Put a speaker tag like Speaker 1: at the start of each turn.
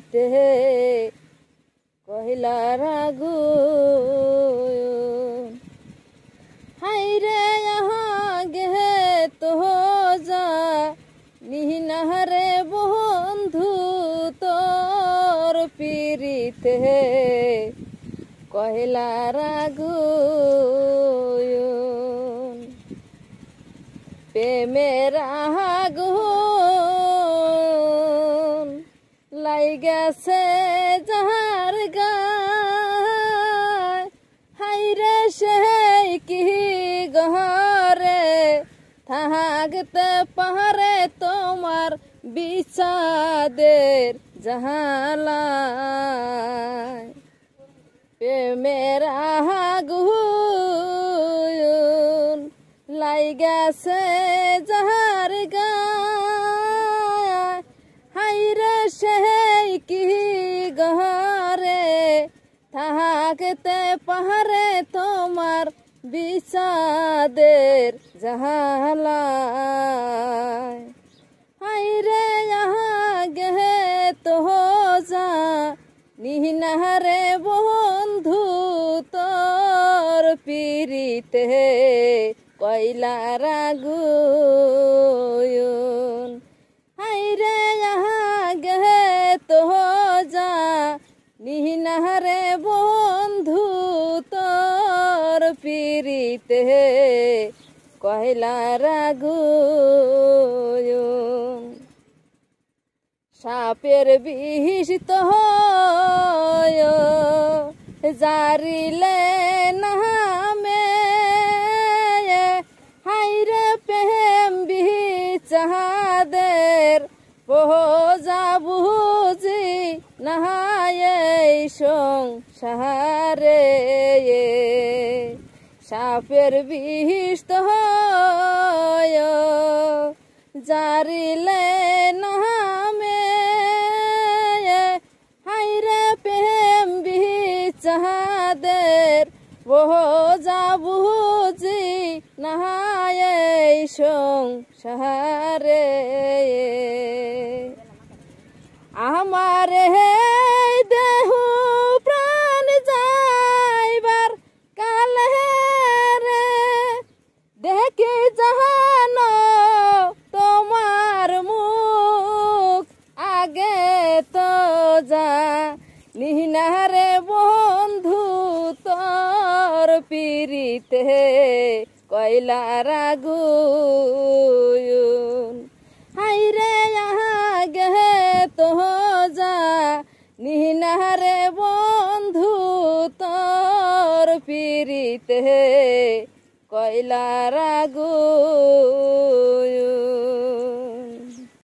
Speaker 1: পিরিতে কহিলার আগুন হাইরে গে তো যা নিহিনারে বন্ধু তোর পিরিতে কহিলার আগুন প্রেমের আগুন লাইগাছে যাহার গায় হাইরে সেই কি গহরে থাকতে পারে তোমার বিষাদের জাহালায় প্রেমের আগুন লাইগাছে যাহার গায় হাইরে সেই কি গহরে থাকতে পারে তোমার বিষাদের জাহালায় হাইরে গে তো যা নিহিনারে বন্ধু তোর পিরিতে কইলার আগুন হাইরে গে তো যা নিহিনারে বন্ধু তোর পিরিতে কইলার আগুন সাপের বিষ তো জারিলে নামে হাইরে প্রেম বিচাদের পোজা বুঝি নাহায়ে সংসারে সাপের বিষ তো জারিলে নামে হাইরে প্রেম বিচাদের বোঝা বুঝি নাহায়ে সংসারে আমার দেহ প্রাণ যাইবার কালে রে দেখি জাহানো তোমার মুখ আগে তো যা নিহিনারে বন্ধু তোর পিরিতে কইলার আগুন হাইরে গে তো যা নিহিনারে বন্ধু তোর পিরিতে কইলার আগুন